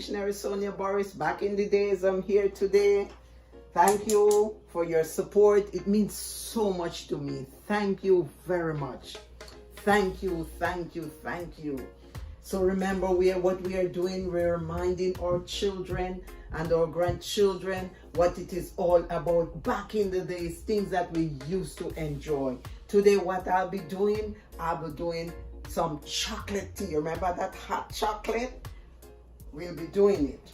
Missionary Sonia Boris, back in the days. I'm here today. Thank you for your support. It means so much to me. Thank you very much. Thank you, thank you, thank you. So remember, what we are doing, we're reminding our children and our grandchildren what it is all about back in the days, things that we used to enjoy. Today, what I'll be doing some chocolate tea. Remember that hot chocolate? We'll be doing it.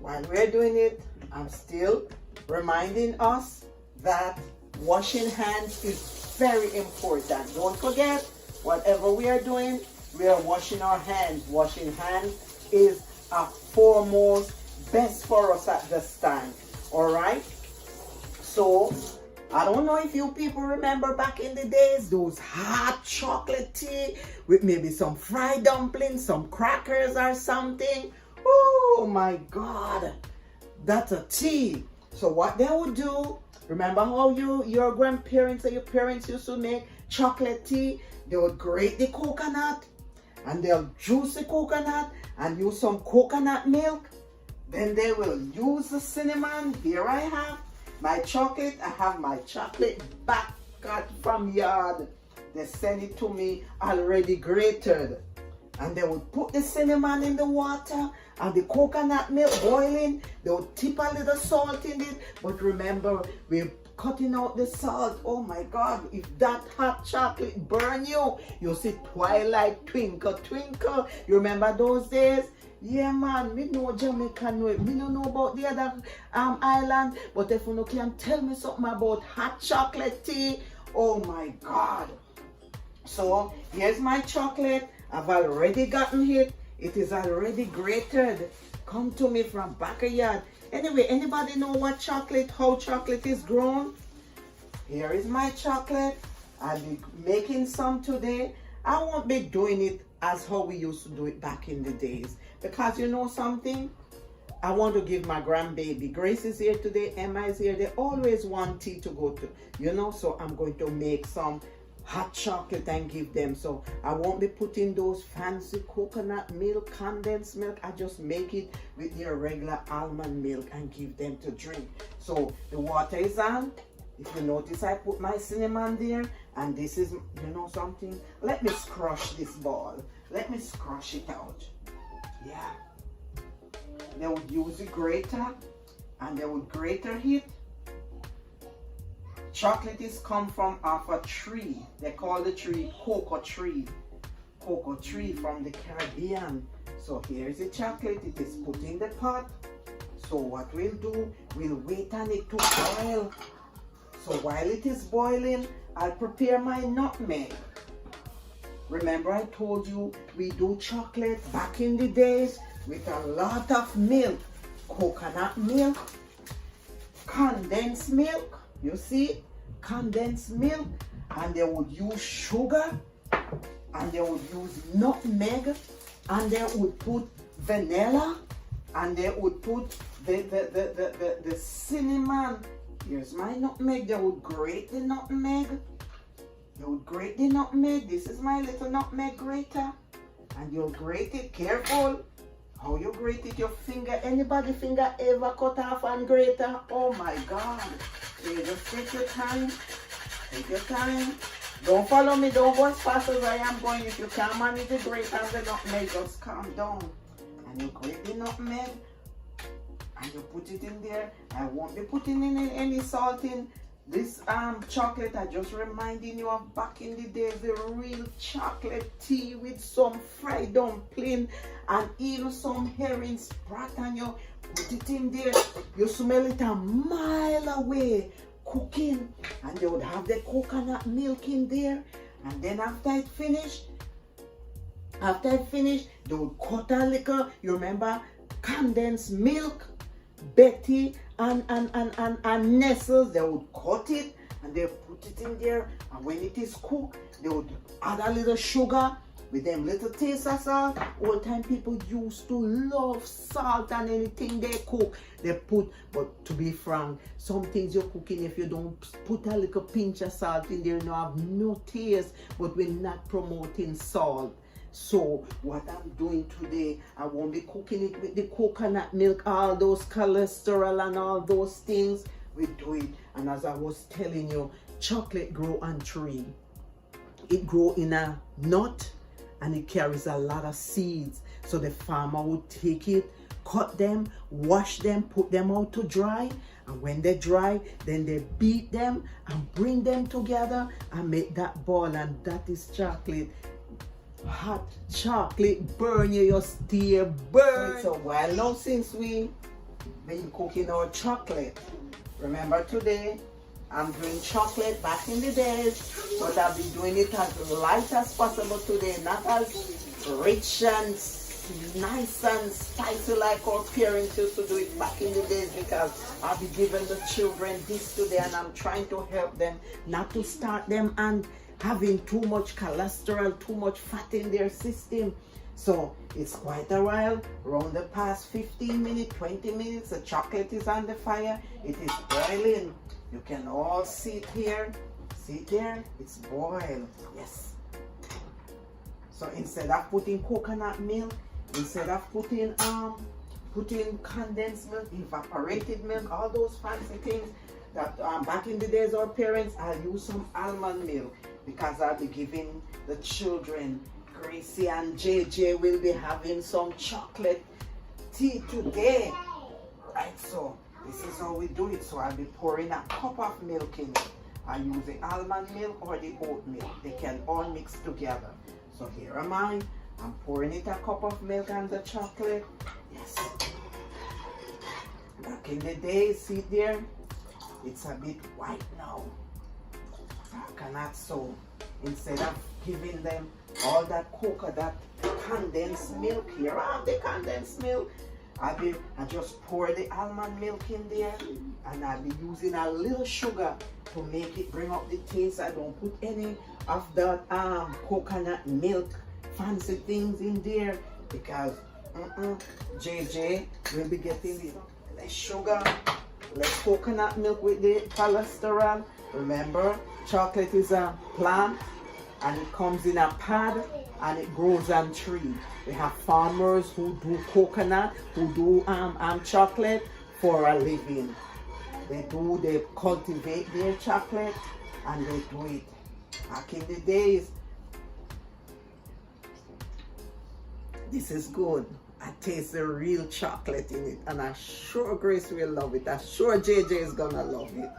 While we're doing it, I'm still reminding us that washing hands is very important. Don't forget, whatever we are doing, we are washing our hands. Washing hands is a foremost best for us at this time. All right? So, I don't know if you people remember back in the days, those hot chocolate tea with maybe some fried dumplings, some crackers or something. Oh my God, that's a tea. So what they would do, remember how your grandparents or your parents used to make chocolate tea? They would grate the coconut and they'll juice the coconut and use some coconut milk. Then they will use the cinnamon. Here I have my chocolate. I have my chocolate back from yard. They send it to me already grated. And they would put the cinnamon in the water and the coconut milk boiling. They would tip a little salt in it. But remember, we're cutting out the salt. Oh my God, if that hot chocolate burn you, you'll see twilight twinkle, twinkle. You remember those days? Yeah, man, me know Jamaican way. Me don't know about the other island, but if you can tell me something about hot chocolate tea, oh my God. So here's my chocolate. I've already gotten it. It is already grated. Come to me from backyard. Anyway, anybody know how chocolate is grown? Here is my chocolate. I'll be making some today. I won't be doing it as how we used to do it back in the days. Because you know something? I want to give my grandbaby. Grace is here today. Emma is here. They always want tea to go to, so I'm going to make some hot chocolate and give them. So I won't be putting those fancy coconut milk, condensed milk. I just make it with your regular almond milk and give them to drink. So the water is on. If you notice, I put my cinnamon there, and this is, something? Let me crush this ball. Let me crush it out. Yeah. They would use the grater, and they would grater it. Chocolate is come from off a tree. They call the tree cocoa tree. Cocoa tree from the Caribbean. So here's the chocolate. It is put in the pot. So what we'll do, we'll wait on it to boil. So while it is boiling, I'll prepare my nutmeg. Remember I told you we do chocolate back in the days with a lot of milk. Coconut milk, condensed milk, you see? Condensed milk. And they would use sugar, and they would use nutmeg, and they would put vanilla, and they would put the cinnamon. Here's my nutmeg. They would grate the nutmeg. They would grate the nutmeg. This is my little nutmeg grater. And you'll grate it. Careful how you grate it. Your finger. Anybody finger ever cut off on grater? Oh my God. So you just take your time. Take your time. Don't follow me. Don't go as fast as I am going. If you can't manage the grater and the nutmeg, just calm down. And you grate the nutmeg. And you put it in there. I won't be putting in any salt in this chocolate. I just reminding you of back in the days, the real chocolate tea with some fried dumpling and even some herring sprat, and you put it in there. You smell it a mile away cooking, and they would have the coconut milk in there. And then after it finished, they would cut a little, you remember, condensed milk. Betty and Nestles, they would cut it and they put it in there, and when it is cooked, they would add a little sugar with them little taste of salt. Old time people used to love salt and anything they cook. They put, but to be frank, some things you're cooking, if you don't put a little pinch of salt in there, you have no taste. But we're not promoting salt. So what I'm doing today, I won't be cooking it with the coconut milk, all those cholesterol and all those things. We do it. And as I was telling you, chocolate grow on tree. It grow in a nut and it carries a lot of seeds. So the farmer would take it, cut them, wash them, put them out to dry, and when they dry, then they beat them and bring them together and make that ball, and that is chocolate. Hot chocolate burn you, your stay burn. It's a while now since we been cooking our chocolate. Remember today, I'm doing chocolate back in the days, but I'll be doing it as light as possible today, not as rich and nice and spicy like our parents used to do it back in the days, because I'll be giving the children this today, and I'm trying to help them not to start them and having too much cholesterol, too much fat in their system. So it's quite a while, around the past 15 minutes, 20 minutes, the chocolate is on the fire, it is boiling. You can all see it here, see it there, it's boiled, yes. So instead of putting coconut milk, instead of putting condensed milk, evaporated milk, all those fancy things that back in the days our parents, I'll use some almond milk, because I'll be giving the children. Gracie and JJ will be having some chocolate tea today. Right, so this is how we do it. So I'll be pouring a cup of milk in it. I use the almond milk or the oat milk. They can all mix together. So here am I. I'm pouring it a cup of milk and the chocolate. Yes. Back in the day, see there? It's a bit white now. Coconut, so instead of giving them all that coconut condensed milk, here I have the condensed milk. I just pour the almond milk in there, and I'll be using a little sugar to make it bring up the taste. I don't put any of that coconut milk fancy things in there, because JJ will be getting less sugar, less coconut milk with the cholesterol. Remember, chocolate is a plant, and it comes in a pod, and it grows on tree. We have farmers who do coconut, who do chocolate for a living. They cultivate their chocolate, and they do it. Back in the days, this is good. I taste the real chocolate in it, and I'm sure Grace will love it. I'm sure JJ is gonna love it.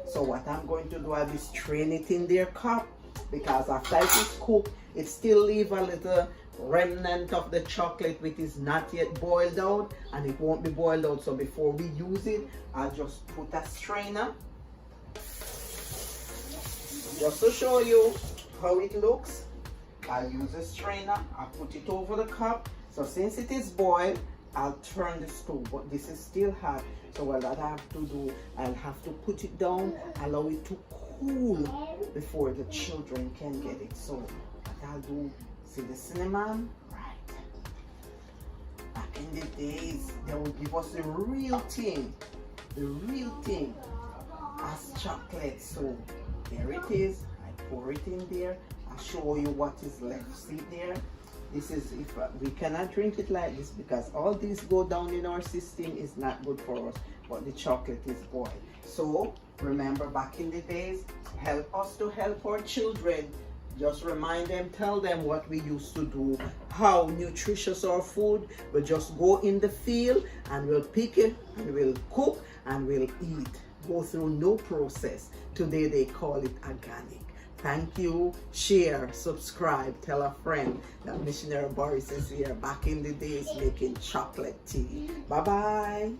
So what I'm going to do, I'll be strain it in their cup, because after it is cooked, it still leave a little remnant of the chocolate which is not yet boiled out, and it won't be boiled out. So before we use it, I'll just put a strainer, just to show you how it looks. I'll use a strainer, I'll put it over the cup. So since it is boiled, I'll turn the stove, but this is still hot. So what I have to do, I'll have to put it down, allow it to cool before the children can get it. So what I'll do, see the cinnamon? Right. Back in the days, they would give us the real thing as chocolate. So there it is. I pour it in there. I'll show you what is left. See there? This is, if we cannot drink it like this, because all these go down in our system, is not good for us, but the chocolate is boiled. So remember, back in the days, help us to help our children. Just remind them, tell them what we used to do, how nutritious our food. We'll just go in the field and we'll pick it and we'll cook and we'll eat. Go through no process. Today they call it organic. Thank you. Share, subscribe, tell a friend that Missionary Boris is here back in the days making chocolate tea. Bye-bye.